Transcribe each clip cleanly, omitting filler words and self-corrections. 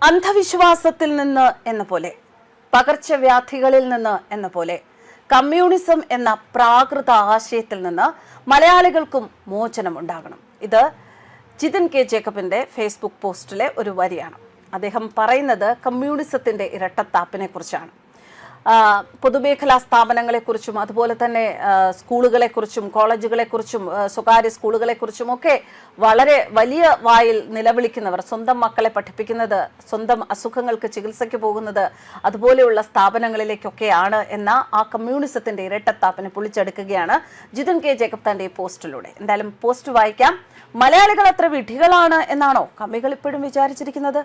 അന്ധവിശ്വാസത്തിൽ നിന്ന് എന്ന പോലെ, പകർച്ചവ്യാധികളിൽ നിന്ന് എന്ന പോലെ, കമ്മ്യൂണിസം എന്ന പ്രാകൃത ആശയത്തിൽ നിന്ന് മലയാളികൾക്കും മോചനമുണ്ടാകണം. ഇത് ജിതിൻ കെ ജേക്കബിന്റെ ഫേസ്ബുക്ക് പോസ്റ്റിലെ ഒരു വരിയാണ്. അദ്ദേഹം പറയുന്നത് കമ്മ്യൂണിസത്തിന്റെ ഇരട്ടത്താപ്പിനെ കുറിച്ചാണ്. പൊതുമേഖലാ സ്ഥാപനങ്ങളെക്കുറിച്ചും അതുപോലെ തന്നെ സ്കൂളുകളെക്കുറിച്ചും കോളേജുകളെക്കുറിച്ചും സ്വകാര്യ സ്കൂളുകളെക്കുറിച്ചും ഒക്കെ വളരെ വലിയ വായിൽ നിലവിളിക്കുന്നവർ, സ്വന്തം മക്കളെ പഠിപ്പിക്കുന്നത്, സ്വന്തം അസുഖങ്ങൾക്ക് ചികിത്സയ്ക്ക് പോകുന്നത് അതുപോലെയുള്ള സ്ഥാപനങ്ങളിലേക്കൊക്കെയാണ് എന്ന ആ കമ്മ്യൂണിസത്തിന്റെ ഇരട്ടത്താപ്പിനെ പൊളിച്ചെടുക്കുകയാണ് ജിതിൻ കെ ജേക്കബ് തന്റെ ഈ പോസ്റ്റിലൂടെ. എന്തായാലും പോസ്റ്റ് വായിക്കാം. മലയാളികൾ അത്ര വിഡ്ഢികളാണ് എന്നാണോ കമ്മികൾ ഇപ്പോഴും വിചാരിച്ചിരിക്കുന്നത്?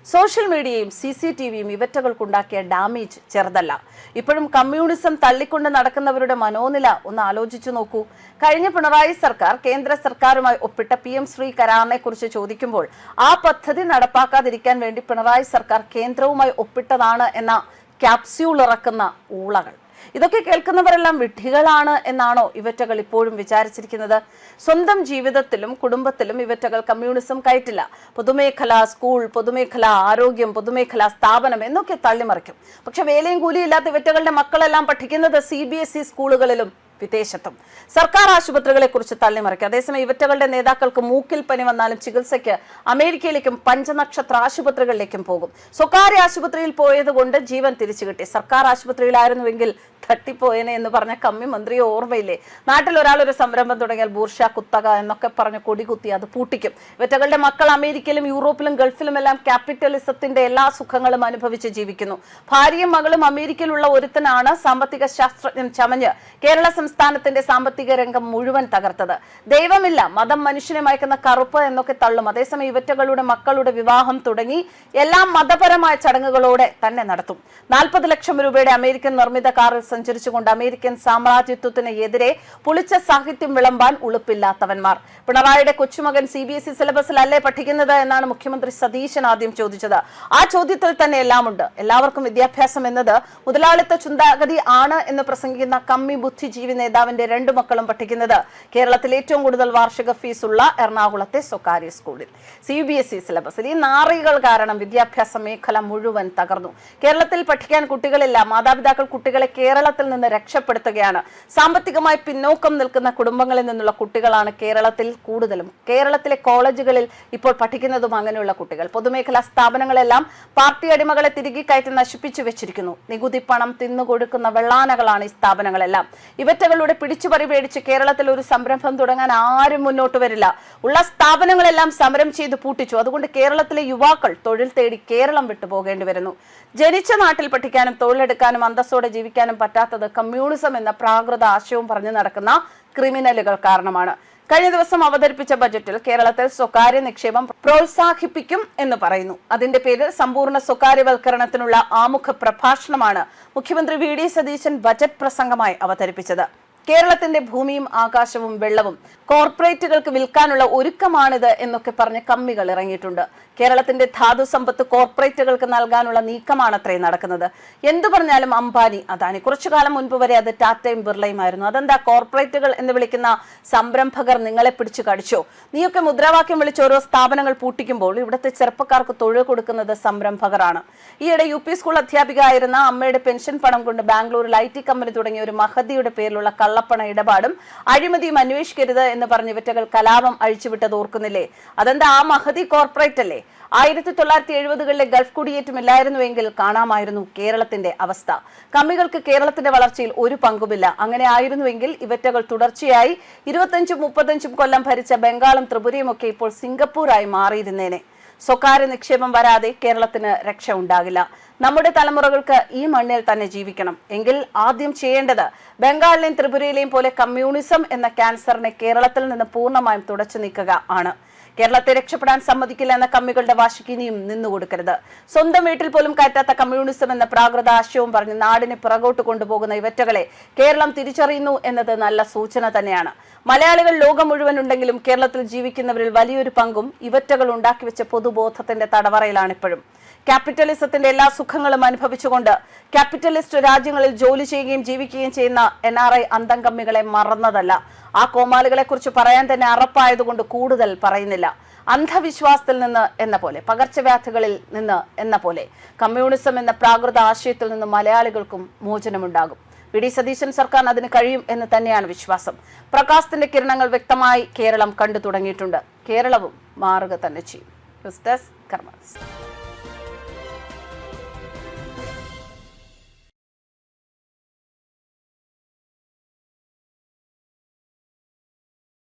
സോഷ്യൽ മീഡിയയും CCTVയും ഇവറ്റകൾക്കുണ്ടാക്കിയ ഡാമേജ് ചെറുതല്ല. ഇപ്പോഴും കമ്മ്യൂണിസം തള്ളിക്കൊണ്ട് നടക്കുന്നവരുടെ മനോനില ഒന്ന് ആലോചിച്ചു നോക്കൂ. കഴിഞ്ഞ പിണറായി സർക്കാർ കേന്ദ്ര സർക്കാരുമായി ഒപ്പിട്ട PM ശ്രീ കരാറിനെ കുറിച്ച് ചോദിക്കുമ്പോൾ ആ പദ്ധതി നടപ്പാക്കാതിരിക്കാൻ വേണ്ടി പിണറായി സർക്കാർ കേന്ദ്രവുമായി ഒപ്പിട്ടതാണ് എന്ന ക്യാപ്സ്യൂൾ ഇറക്കുന്ന ഊളകൾ. ഇതൊക്കെ കേൾക്കുന്നവരെല്ലാം വിഡ്ഢികളാണ് എന്നാണോ ഇവറ്റകൾ ഇപ്പോഴും വിചാരിച്ചിരിക്കുന്നത്? സ്വന്തം ജീവിതത്തിലും കുടുംബത്തിലും ഇവറ്റകൾ കമ്മ്യൂണിസം കയറ്റില്ല. പൊതുമേഖല സ്കൂൾ, പൊതുമേഖല ആരോഗ്യം, പൊതുമേഖലാ സ്ഥാപനം എന്നൊക്കെ തള്ളിമറിക്കും. പക്ഷെ വേലയും കൂലിയും ഇല്ലാത്ത ഇവറ്റകളുടെ മക്കളെല്ലാം പഠിക്കുന്നത് CBSE സ്കൂളുകളിലും വിദേശത്തും. സർക്കാർ ആശുപത്രികളെ കുറിച്ച് തള്ളിമറിക്കും. അതേസമയം ഇവറ്റകളുടെ നേതാക്കൾക്ക് മൂക്കിൽ പനി വന്നാലും ചികിത്സയ്ക്ക് അമേരിക്കയിലേക്കും പഞ്ചനക്ഷത്ര ആശുപത്രികളിലേക്കും പോകും. സ്വകാര്യ ആശുപത്രിയിൽ പോയത് കൊണ്ട് ജീവൻ തിരിച്ചു കിട്ടി, സർക്കാർ ആശുപത്രിയിലായിരുന്നുവെങ്കിൽ തട്ടിപ്പോയനെ എന്ന് പറഞ്ഞ കമ്മി മന്ത്രിയെ ഓർമ്മയില്ലേ? നാട്ടിൽ ഒരാൾ ഒരു സംരംഭം തുടങ്ങിയാൽ ബൂർഷ കുത്തക എന്നൊക്കെ പറഞ്ഞ് കൊടികുത്തി അത് പൂട്ടിക്കും. ഇവറ്റകളുടെ മക്കൾ അമേരിക്കയിലും യൂറോപ്പിലും ഗൾഫിലും എല്ലാം ക്യാപിറ്റലിസത്തിന്റെ എല്ലാ സുഖങ്ങളും അനുഭവിച്ച് ജീവിക്കുന്നു. ഭാര്യയും മകളും അമേരിക്കയിലുള്ള ഒരുത്തനാണ് സാമ്പത്തിക ശാസ്ത്രജ്ഞൻ ചമഞ്ഞ് കേരള സംസ്ഥാനത്തിന്റെ സാമ്പത്തിക രംഗം മുഴുവൻ തകർത്തത്. ദൈവമില്ല, മതം മനുഷ്യനെ മയക്കുന്ന കറുപ്പ് എന്നൊക്കെ തള്ളും. അതേസമയം ഇവറ്റകളുടെ മക്കളുടെ വിവാഹം തുടങ്ങി എല്ലാം മതപരമായ ചടങ്ങുകളോടെ തന്നെ നടത്തും. 40 ലക്ഷം രൂപയുടെ അമേരിക്കൻ നിർമ്മിത കാറിൽ സഞ്ചരിച്ചുകൊണ്ട് അമേരിക്കൻ സാമ്രാജ്യത്വത്തിന് എതിരെ പുളിച്ച സാഹിത്യം വിളമ്പാൻ ഉളുപ്പില്ലാത്തവന്മാർ. പിണറായിയുടെ കൊച്ചുമകൻ CBSE സിലബസിലല്ലേ പഠിക്കുന്നത് എന്നാണ് മുഖ്യമന്ത്രി സതീശൻ ആദ്യം ചോദിച്ചത്. ആ ചോദ്യത്തിൽ തന്നെ എല്ലാമുണ്ട്. എല്ലാവർക്കും വിദ്യാഭ്യാസം എന്നത് മുതലാളിത്ത ചിന്താഗതി ആണ് എന്ന് പ്രസംഗിക്കുന്ന കമ്മി ബുദ്ധിജീവി നേതാവിന്റെ 2 മക്കളും പഠിക്കുന്നത് കേരളത്തിൽ ഏറ്റവും കൂടുതൽ വാർഷിക ഫീസുള്ള എറണാകുളത്തെ സ്വകാര്യ സ്കൂളിൽ, CBSE സിലബസിൽ. ഈ നാറികൾ കാരണം വിദ്യാഭ്യാസ മേഖല മുഴുവൻ തകർന്നു. കേരളത്തിൽ പഠിക്കാൻ കുട്ടികളില്ല. മാതാപിതാക്കൾ കുട്ടികളെ കേരളത്തിൽ നിന്ന് രക്ഷപ്പെടുത്തുകയാണ്. സാമ്പത്തികമായി പിന്നോക്കം നിൽക്കുന്ന കുടുംബങ്ങളിൽ നിന്നുള്ള കുട്ടികളാണ് കേരളത്തിൽ കൂടുതലും. കേരളത്തിലെ കോളേജുകളിൽ ഇപ്പോൾ പഠിക്കുന്നതും അങ്ങനെയുള്ള കുട്ടികൾ. പൊതുമേഖലാ സ്ഥാപനങ്ങളെല്ലാം പാർട്ടി അടിമകളെ തിരികെ കയറ്റി നശിപ്പിച്ചു വെച്ചിരിക്കുന്നു. നികുതി പണം തിന്നുകൊടുക്കുന്ന വെള്ളാനകളാണ് ഈ സ്ഥാപനങ്ങളെല്ലാം. ഇവറ്റകളുടെ പിടിച്ചുപറി പേടിച്ച് കേരളത്തിൽ ഒരു സംരംഭം തുടങ്ങാൻ ആരും മുന്നോട്ട് വരില്ല. ഉള്ള സ്ഥാപനങ്ങളെല്ലാം സമരം ചെയ്ത് പൂട്ടിച്ചു. അതുകൊണ്ട് കേരളത്തിലെ യുവാക്കൾ തൊഴിൽ തേടി കേരളം വിട്ടുപോകേണ്ടി വരുന്നു. ജനിച്ച നാട്ടിൽ പഠിക്കാനും തൊഴിലെടുക്കാനും അന്തസ്സോടെ ജീവിക്കാനും പറ്റാത്തത് കമ്മ്യൂണിസം എന്ന പ്രാകൃത ആശയവും പറഞ്ഞു നടക്കുന്ന ക്രിമിനലുകൾ കാരണമാണ്. കഴിഞ്ഞ ദിവസം അവതരിപ്പിച്ച ബജറ്റിൽ കേരളത്തിൽ സ്വകാര്യ നിക്ഷേപം പ്രോത്സാഹിപ്പിക്കും എന്ന് പറയുന്നു. അതിന്റെ പേരിൽ സമ്പൂർണ്ണ സ്വകാര്യവൽക്കരണത്തിനുള്ള ആമുഖ പ്രഭാഷണമാണ് മുഖ്യമന്ത്രി VD സതീശൻ ബജറ്റ് പ്രസംഗമായി അവതരിപ്പിച്ചത്. കേരളത്തിന്റെ ഭൂമിയും ആകാശവും വെള്ളവും കോർപ്പറേറ്റുകൾക്ക് വിൽക്കാനുള്ള ഒരുക്കമാണിത് എന്നൊക്കെ പറഞ്ഞ് കമ്മികൾ ഇറങ്ങിയിട്ടുണ്ട്. കേരളത്തിന്റെ ധാതു സമ്പത്ത് കോർപ്പറേറ്റുകൾക്ക് നൽകാനുള്ള നീക്കമാണത്രേ നടക്കുന്നത്. എന്തു പറഞ്ഞാലും അംബാനി, അദാനി. കുറച്ചു കാലം മുൻപ് വരെ അത് ടാറ്റയും ബിർളയുമായിരുന്നു. അതെന്താ കോർപ്പറേറ്റുകൾ എന്ന് വിളിക്കുന്ന സംരംഭകർ നിങ്ങളെ പിടിച്ചു കടിച്ചോ? നീയൊക്കെ മുദ്രാവാക്യം വിളിച്ച് ഓരോ സ്ഥാപനങ്ങൾ പൂട്ടിക്കുമ്പോൾ ഇവിടുത്തെ ചെറുപ്പക്കാർക്ക് തൊഴിൽ കൊടുക്കുന്നത് സംരംഭകരാണ്. ഈയിടെ UP സ്കൂൾ അധ്യാപിക ആയിരുന്ന അമ്മയുടെ പെൻഷൻ പണം കൊണ്ട് ബാംഗ്ലൂരിൽ IT കമ്പനി തുടങ്ങിയ ഒരു മഹദിയുടെ പേരിലുള്ള കള്ളപ്പണ ഇടപാടും അഴിമതിയും അന്വേഷിക്കരുത് എന്ന് പറഞ്ഞ് ഇവറ്റകൾ കലാപം അഴിച്ചുവിട്ടത് ഓർക്കുന്നില്ലേ? അതെന്താ ആ മഹദി കോർപ്പറേറ്റ് അല്ലേ? 1970കളിലെ ഗൾഫ് കുടിയേറ്റമില്ലായിരുന്നുവെങ്കിൽ കാണാമായിരുന്നു കേരളത്തിന്റെ അവസ്ഥ. കമ്മികൾക്ക് കേരളത്തിന്റെ വളർച്ചയിൽ ഒരു പങ്കുമില്ല. അങ്ങനെ ആയിരുന്നുവെങ്കിൽ ഇവറ്റകൾ തുടർച്ചയായി 25-35 കൊല്ലം ഭരിച്ച ബംഗാളും ത്രിപുരയും ഒക്കെ ഇപ്പോൾ സിംഗപ്പൂരായി മാറിയിരുന്നേനെ. സ്വകാര്യ നിക്ഷേപം വരാതെ കേരളത്തിന് രക്ഷ ഉണ്ടാകില്ല. നമ്മുടെ തലമുറകൾക്ക് ഈ മണ്ണിൽ തന്നെ ജീവിക്കണം എങ്കിൽ ആദ്യം ചെയ്യേണ്ടത് ബംഗാളിലെയും ത്രിപുരയിലെയും പോലെ കമ്മ്യൂണിസം എന്ന ക്യാൻസറിനെ കേരളത്തിൽ നിന്ന് പൂർണ്ണമായും തുടച്ചു നീക്കുക ആണ്. കേരളത്തെ രക്ഷപ്പെടാൻ സമ്മതിക്കില്ല എന്ന കമ്മികളുടെ വാശിക്ക് ഇനിയും നിന്നുകൊടുക്കരുത്. സ്വന്തം വീട്ടിൽ പോലും കയറ്റാത്ത കമ്മ്യൂണിസം എന്ന പ്രാകൃത ആശയവും പറഞ്ഞ് നാടിനെ പുറകോട്ട് കൊണ്ടുപോകുന്ന ഇവറ്റകളെ കേരളം തിരിച്ചറിയുന്നു എന്നത് നല്ല സൂചന തന്നെയാണ്. മലയാളികൾ ലോകം മുഴുവൻ ഉണ്ടെങ്കിലും കേരളത്തിൽ ജീവിക്കുന്നവരിൽ വലിയൊരു പങ്കും ഇവറ്റകൾ ഉണ്ടാക്കിവെച്ച പൊതുബോധത്തിന്റെ തടവറയിലാണ് ഇപ്പോഴും. ക്യാപിറ്റലിസത്തിന്റെ എല്ലാ സുഖങ്ങളും അനുഭവിച്ചുകൊണ്ട് ക്യാപിറ്റലിസ്റ്റ് രാജ്യങ്ങളിൽ ജോലി ചെയ്യുകയും ജീവിക്കുകയും ചെയ്യുന്ന NRI അന്തംകമ്മികളെ മറന്നതല്ല. ആ കോമാളികളെ കുറിച്ച് പറയാൻ തന്നെ അറപ്പായതുകൊണ്ട് കൂടുതൽ പറയുന്നില്ല. അന്ധവിശ്വാസത്തിൽ നിന്ന് എന്ന പോലെ, പകർച്ചവ്യാധികളിൽ നിന്ന് എന്ന പോലെ കമ്മ്യൂണിസം എന്ന പ്രാകൃത ആശയത്തിൽ നിന്ന് മലയാളികൾക്കും മോചനമുണ്ടാകും. വി.ഡി. സതീശൻ സർക്കാർ അതിന് കഴിയും എന്ന് തന്നെയാണ് വിശ്വാസം. പ്രകാശത്തിന്റെ കിരണങ്ങൾ വ്യക്തമായി കേരളം കണ്ടു തുടങ്ങിയിട്ടുണ്ട്. കേരളവും മാറുക തന്നെ ചെയ്യും. ന്യൂസ് ഡെസ്ക് കർമ്മ.